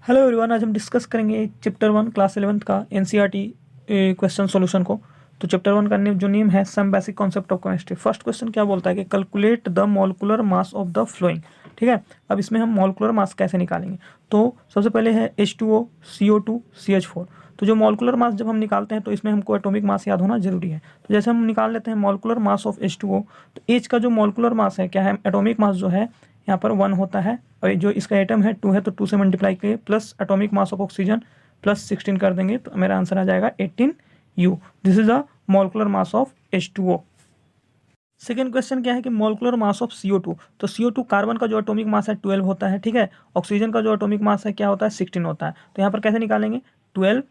Hello everyone, आज हम discuss करेंगे चैप्टर 1 क्लास 11th का एनसीईआरटी क्वेश्चन सॉल्यूशन को। तो चैप्टर 1 का जो नेम है some basic concept of chemistry. First question क्या बोलता है कि calculate the molecular mass of the following. ठीक है, अब इसमें हम मॉलिक्यूलर मास कैसे निकालेंगे। तो सबसे पहले है H2O, CO2, CH4। तो जो मॉलिक्यूलर मास जब हम निकालते हैं तो इसमें हमको एटॉमिक मास याद होना जरूरी है। तो जैसे हम निकाल लेते हैं मॉलिक्यूलर मास ऑफ H2O, तो H का जो मॉलिक्यूलर मास है क्या है, एटॉमिक मास जो है यहाँ पर 1 होता है, और जो इसका एटम है 2 है, तो 2 से मल्टीप्लाई करिए, plus atomic mass of oxygen plus 16 कर देंगे तो मेरा आंसर आ जाएगा 18U। This is the molecular mass of H2O। Second question क्या है कि मॉलिक्यूलर मास ऑफ CO2। तो CO2 कार्बन का जो एटॉमिक मास है 12 होता है। ठीक है, ऑक्सीजन का जो एटॉमिक मास है क्या होता है, 16 होता है। तो यहाँ पर कैसे निकालेंगे, 12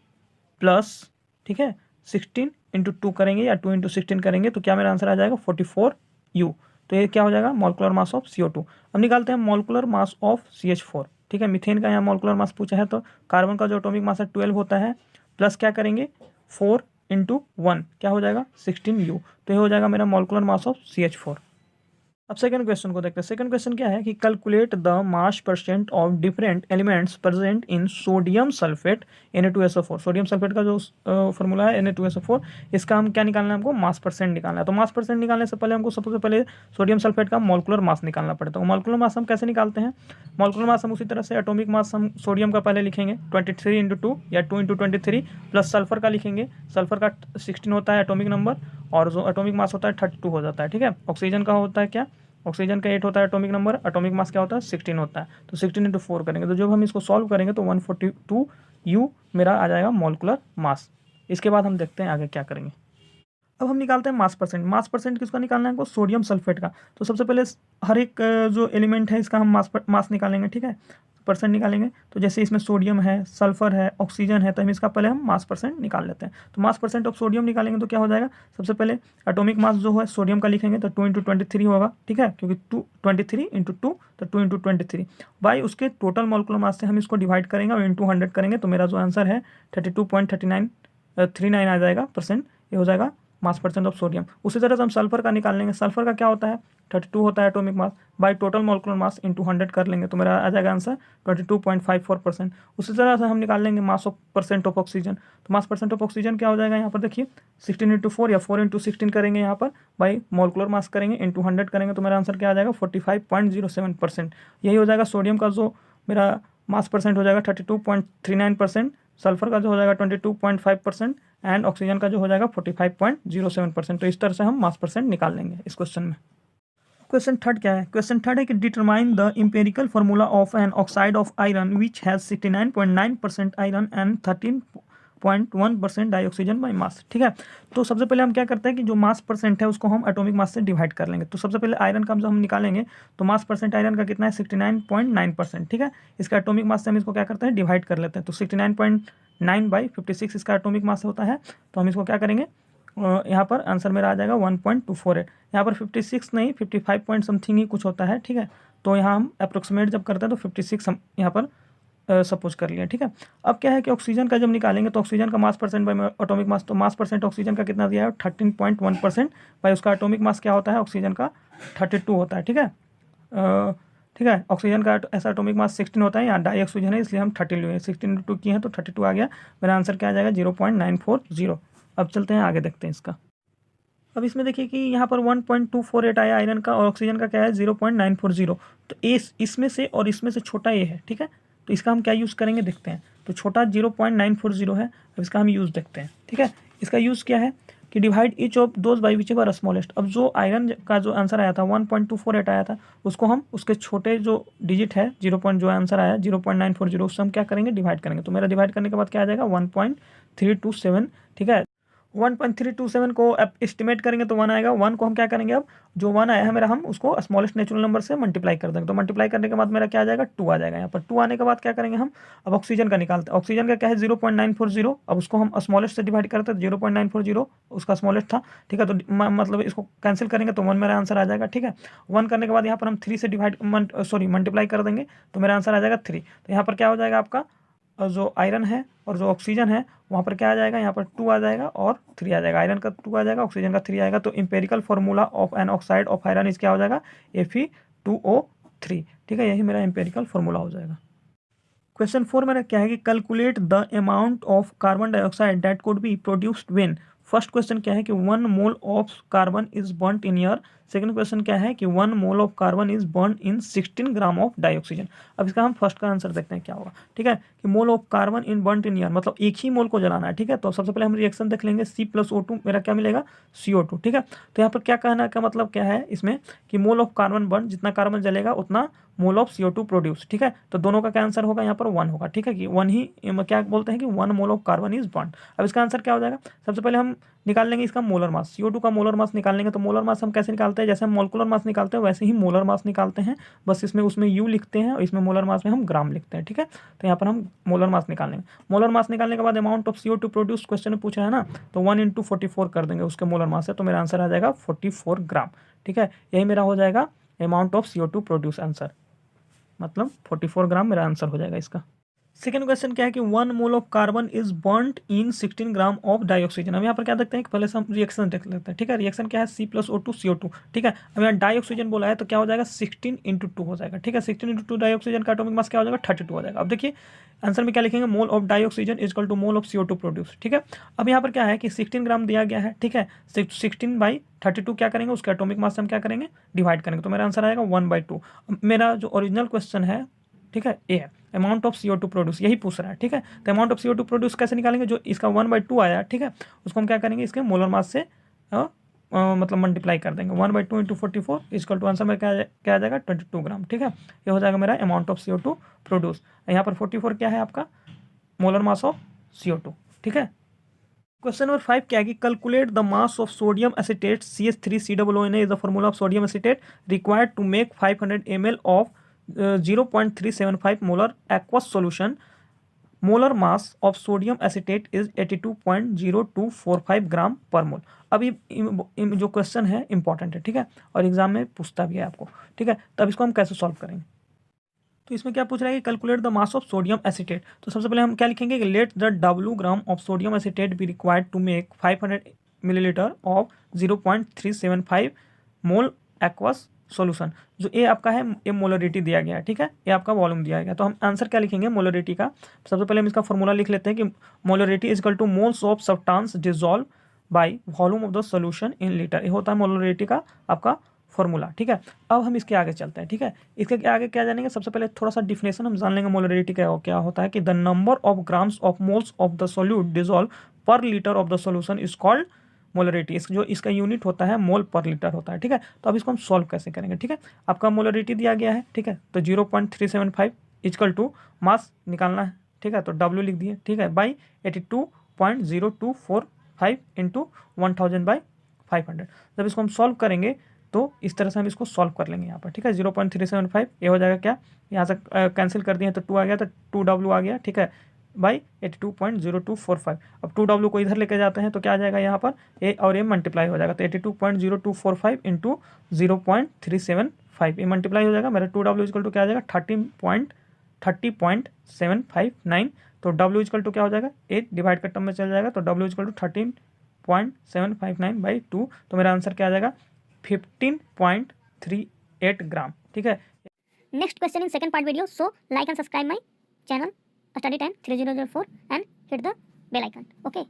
प्लस, ठीक है, 16 इंटू 2 करेंगे या 2 इंटू 16 करेंगे तो क्या मेरा आंसर आ जाएगा 44U। तो ये क्या हो जाएगा, मॉलिक्यूलर मास ऑफ CO2। अब निकालते हैं मॉलिक्यूलर मास ऑफ CH4। ठीक है, मीथेन का यहाँ मॉलिक्यूलर मास पूछा है, तो कार्बन का जो एटॉमिक मास है 12 होता है, प्लस क्या करेंगे 4 इंटू 1 क्या हो जाएगा 16U। तो ये हो जाएगा मेरा मॉलिक्यूलर मास ऑफ CH4। अब सेकंड क्वेश्चन को देखते हैं। सेकंड क्वेश्चन क्या है कि calculate the mass percent of different elements present in sodium sulphate Na2SO4। Sodium sulphate का जो फॉर्मूला है Na2SO4, इसका हम क्या निकालना है, हमको मास परसेंट निकालना है। तो मास परसेंट निकालने से पहले हमको सबसे पहले सोडियम सल्फेट का मॉलिक्यूलर मास निकालना पड़ता है। तो मॉलिक्यूलर मास हम कैसे निकालते हैं, मॉलिक्यूलर मास हम उसी तरह से एटॉमिक मास हम सोडियम का पहले लिखेंगे 23 इंटू 2 या 2 इंटू 23, प्लस सल्फर का लिखेंगे, सल्फर का 16 होता है एटॉमिक नंबर, और जो एटॉमिक मास होता है 32 हो जाता है। ठीक है, ऑक्सीजन का होता है क्या, ऑक्सीजन का 8 होता है एटॉमिक नंबर, एटॉमिक मास क्या होता है 16 होता है। तो 16 इंटू 4 करेंगे तो जब हम इसको सॉल्व करेंगे तो 142U मेरा आ जाएगा मॉलिक्यूलर मास। इसके बाद हम देखते हैं आगे क्या करेंगे। अब हम निकालते हैं मास परसेंट। मास परसेंट किसका निकालना है हमको, सोडियम सल्फेट का। तो सबसे पहले हर एक जो एलिमेंट है इसका हम मास निकालेंगे। ठीक है, परसेंट निकालेंगे। तो जैसे इसमें सोडियम है, सल्फर है, ऑक्सीजन है, तो हम इसका पहले हम मास परसेंट निकाल लेते हैं। तो मास परसेंट ऑफ सोडियम निकालेंगे तो क्या हो जाएगा, सबसे पहले एटॉमिक मास जो है सोडियम का लिखेंगे तो 2 इंटू 23 होगा। ठीक है, क्योंकि 23 इंटू 2 तो 2 इंटू 23 बाई उसके टोटल मॉलिक्यूलर मास से हम इसको डिवाइड करेंगे और इंटू 100 करेंगे तो मेरा जो आंसर है 32.39 आ जाएगा परसेंट। ये हो जाएगा मास परसेंट ऑफ सोडियम। उसी तरह से हम सल्फर का निकाल लेंगे। सल्फर का क्या होता है 32 होता है atomic mass, by total molecular mass into 100 कर लेंगे तो मेरा आ जाएगा आंसर 22.54%। उसी तरह से हम निकाल लेंगे mass of percent of oxygen. तो मास परसेंट ऑफ ऑक्सीजन क्या हो जाएगा, यहाँ पर देखिए 16 इंटू 4 या 4 इंटू 16 करेंगे, यहाँ पर बाई मॉलिक्यूलर मास करेंगे इंटू 100 करेंगे तो मेरा आंसर क्या आ जाएगा 45.07%। यही हो जाएगा सोडियम का जो मेरा मास परसेंट हो जाएगा 32.39%, सल्फर का जो हो जाएगा 22.5% एंड ऑक्सीजन का जो हो जाएगा 45.07%। तो इस तरह से हम मास परसेंट निकाल लेंगे इस क्वेश्चन में। क्वेश्चन थर्ड क्या है, क्वेश्चन थर्ड है कि determine the empirical formula of an oxide of iron which has 69.9% iron and 13.1% dioxygen by mass. ठीक है, तो सबसे पहले हम क्या करते हैं कि जो मास परसेंट है उसको हम एटॉमिक मास से डिवाइड कर लेंगे। तो सबसे पहले आयरन का जो हम निकालेंगे तो मास परसेंट आयरन का कितना है 69.9%। ठीक है, इसका एटॉमिक मास से हम इसको क्या करते हैं डिवाइड कर लेते हैं। तो 69.9 बाई 56 इसका एटॉमिक मास होता है, तो हम इसको क्या करेंगे, यहाँ पर आंसर मेरा आ जाएगा 1.248। यहाँ पर 56 नहीं 55 पॉइंट समथिंग ही कुछ होता है। ठीक है, तो यहाँ हम अप्रोक्सीमेट जब करते हैं तो 56 हम यहाँ पर सपोज कर लिया। ठीक है, अब क्या है कि ऑक्सीजन का जब निकालेंगे तो ऑक्सीजन का मास परसेंट बाई एटॉमिक मास, तो मास परसेंट ऑक्सीजन का कितना दिया है 13.1% बाई उसका एटॉमिक मास क्या होता है ऑक्सीजन का 32 होता है। ठीक है, ठीक है, ऑक्सीजन का ऐसा एटॉमिक मास 16 होता है, यहाँ डाई ऑक्सीजन है इसलिए हम 30 लिए, 16 इंटू 2 किए हैं तो 32 आ गया। मेरा आंसर क्या आ जाएगा 0.940। अब चलते हैं आगे देखते हैं इसका। अब इसमें देखिए कि यहाँ पर 1.248 आया आयरन का और ऑक्सीजन का क्या है 0.940। तो इसमें से और इसमें से छोटा ये है। ठीक है, तो इसका हम क्या यूज़ करेंगे देखते हैं। तो छोटा 0.940 है, अब इसका हम यूज़ देखते हैं। ठीक है, इसका यूज़ क्या है कि divide each of those by which ever smallest. अब जो आयरन का जो आंसर आया था 1.248 आया था, उसको हम उसके छोटे जो डिजिट है 0. जो आंसर आया 0.940 उससे हम क्या करेंगे डिवाइड करेंगे। तो मेरा डिवाइड करने के बाद क्या आ जाएगा 1.327। ठीक है, 1.327 को एस्टिमेट करेंगे तो 1 आएगा। 1 को हम क्या करेंगे, अब जो 1 आया है मेरा हम उसको स्मॉलेस्ट नेचुरल नंबर से मल्टीप्लाई कर देंगे। तो मल्टीप्लाई करने के बाद मेरा क्या आ जाएगा 2 आ जाएगा। यहाँ पर 2 आने के बाद क्या करेंगे हम, अब ऑक्सीजन का निकालते हैं। ऑक्सीजन का क्या है 0.940, अब उसको हम स्मॉलेस्ट से डिवाइड करते हैं 0.940 उसका स्मॉलेस्ट था। ठीक है, तो मतलब इसको कैंसिल करेंगे तो 1 मेरा आंसर आ जाएगा। ठीक है, 1 करने के बाद यहाँ पर हम 3 से मल्टीप्लाई कर देंगे तो मेरा आंसर आ जाएगा 3। तो यहाँ पर क्या हो जाएगा आपका जो आयरन है और जो ऑक्सीजन है वहाँ पर क्या आ जाएगा, यहाँ पर 2 आ जाएगा और 3 आ जाएगा। आयरन का 2 आ जाएगा, ऑक्सीजन का 3 आएगा। तो empirical formula of an oxide of iron इस क्या हो जाएगा Fe2O3। ठीक है, यही मेरा इंपेरिकल फार्मूला हो जाएगा। क्वेश्चन 4 मेरा क्या है कि calculate the amount of carbon dioxide that could be produced when. First question क्या है कि 1 mole of carbon is burned in year. Second question क्या है कि 1 mole of carbon is burned in 16 gram of dioxygen. अब इसका हम first का आंसर देखते हैं क्या होगा। ठीक है, कि mole of carbon in burned in year मतलब एक ही मोल को जलाना है। ठीक है, तो सबसे पहले हम रिएक्शन देख लेंगे, C+O2 मेरा क्या मिलेगा, CO2। ठीक है, तो यहाँ पर क्या कहना का मतलब क्या है इसमें कि मोल ऑफ कार्बन बर्न, जितना कार्बन जलेगा उतना मोल ऑफ CO2 प्रोड्यूस। ठीक है, तो दोनों का क्या आंसर होगा यहाँ पर 1 होगा। ठीक है, कि 1 ही क्या बोलते हैं कि 1 mole of carbon is burn. अब इसका आंसर क्या हो जाएगा, सबसे पहले हम निकाल लेंगे इसका मोलर मास, CO2 का मोलर मास निकाल लेंगे। तो मोलर मास हम कैसे निकालते हैं, जैसे हम मोलकुलर मास निकालते हैं वैसे ही मोलर मास निकालते हैं, बस इसमें उसमें U लिखते हैं और इसमें मोलर मास में हम ग्राम लिखते हैं। ठीक है, तो यहाँ पर हम मोलर मास निकाल लेंगे। मोलर मास निकालने के बाद amount of CO2 produce question में पूछा है ना, तो 1 × 44 कर देंगे उसके मोलर मास से, तो मेरा आंसर आ जाएगा 44 ग्राम। ठीक है, यही मेरा हो जाएगा amount of CO2 produce answer, मतलब 44 ग्राम मेरा आंसर हो जाएगा इसका। सेकेंड क्वेश्चन क्या है कि 1 mole of carbon is burned in 16 gram of dioxygen. अब यहाँ पर क्या देखते हैं कि पहले से हम रिएक्शन देख लेते हैं। ठीक है, रिएक्शन क्या है, C+O2 CO2। ठीक है, अब यहाँ डाइऑक्सीजन बोला है तो क्या हो जाएगा 16 × 2 हो जाएगा। ठीक है, 16 × 2 डाइऑक्सीजन का एटॉमिक मास क्या हो जाएगा 32 हो जाएगा। अब देखिए आंसर में क्या लिखेंगे, mole of dioxygen is equal to mole of CO2 produce. ठीक है, अब यहाँ पर क्या है कि 16 ग्राम दिया गया है। ठीक है, 16/32 क्या करेंगे, उसका एटॉमिक मास हम क्या करेंगे, डिवाइड करेंगे, तो मेरा आंसर आएगा 1/2। मेरा जो ओरिजिनल क्वेश्चन है, ठीक है, ए है अमाउंट ऑफ CO2 प्रोड्यूस, यही पूछ रहा है। ठीक है, तो अमाउंट ऑफ CO2 प्रोड्यूस कैसे निकालेंगे, जो इसका 1/2 आया, ठीक है, उसको हम क्या करेंगे, इसके मोलर मास से मतलब मल्टीप्लाई कर देंगे। 1/2 × 44 इक्वल टू आंसर में क्या आ जाएगा 22 ग्राम। ठीक है, ये हो जाएगा मेरा अमाउंट ऑफ CO2 प्रोड्यूस। यहाँ पर 44 क्या है आपका मोलर मास ऑफ CO2। ठीक है, क्वेश्चन नंबर 5 क्या है कि calculate the mass of sodium acetate CH3COONA is the formula of sodium acetate required to make 500 ml of 0.375 molar aqueous solution. Molar mass of sodium acetate is 82.0245 gram per mole. अभी जो question है important है। ठीक है, और exam में पूछता भी है आपको। ठीक है, तो अब इसको हम कैसे सॉल्व करेंगे, तो इसमें क्या पूछ रहा है कि calculate the mass of sodium acetate. तो सबसे पहले हम क्या लिखेंगे कि let the W gram of sodium acetate be required to make 500 millilitre of 0.375 mole aqueous solution. जो ए आपका है, ये मोलरिटी दिया गया है। ठीक है, ये आपका वॉल्यूम दिया गया, तो हम आंसर क्या लिखेंगे मोलरिटी का। सबसे पहले हम इसका फॉर्मूला लिख लेते हैं कि molarity is equal two moles of substance dissolve by volume of the solution in litre. ये होता है मोलरिटी का आपका फॉर्मूला। ठीक है, अब हम इसके आगे चलते हैं। ठीक है, इसके आगे क्या जानेंगे, सबसे पहले थोड़ा सा डिफिनेशन हम जान लेंगे मोलरिटी का क्या होता है कि the number of grams of moles of the solute dissolve per litre of the solution is called molarity. जो इसका यूनिट होता है मोल पर लीटर होता है। ठीक है, तो अब इसको हम सॉल्व कैसे करेंगे। ठीक है, आपका मोलरिटी दिया गया है। ठीक है, तो 0.375 इक्वल टू मास निकालना है। ठीक है, तो W लिख दिए। ठीक है, बाई 82.0245 इंटू 1000/500। जब इसको हम सॉल्व करेंगे तो इस तरह से हम इसको सॉल्व कर लेंगे यहाँ पर। ठीक है, 0.375 ये हो जाएगा क्या, यहाँ से कैंसिल कर दिए तो 2 आ गया, तो 2W आ गया। ठीक है, बाई 82.0245। अब 2W को इधर लेके जाते हैं तो क्या आ जाएगा, यहाँ पर ए और ए मल्टीप्लाई हो जाएगा, तो 82.0245 इंटू 0.375 ये मल्टीप्लाई हो जाएगा। मेरा 2W इक्वल टू क्या आ जाएगा 30.759। तो W इक्वल टू क्या हो जाएगा, 8 डिवाइड का टर्म में चल जाएगा, तो W इक्वल टू 13.759/2। तो मेरा आंसर क्या आ जाएगा 15.38 ग्राम। ठीक है, next question in second part video, so like and subscribe my channel study time 3004 and hit the bell icon. Okay.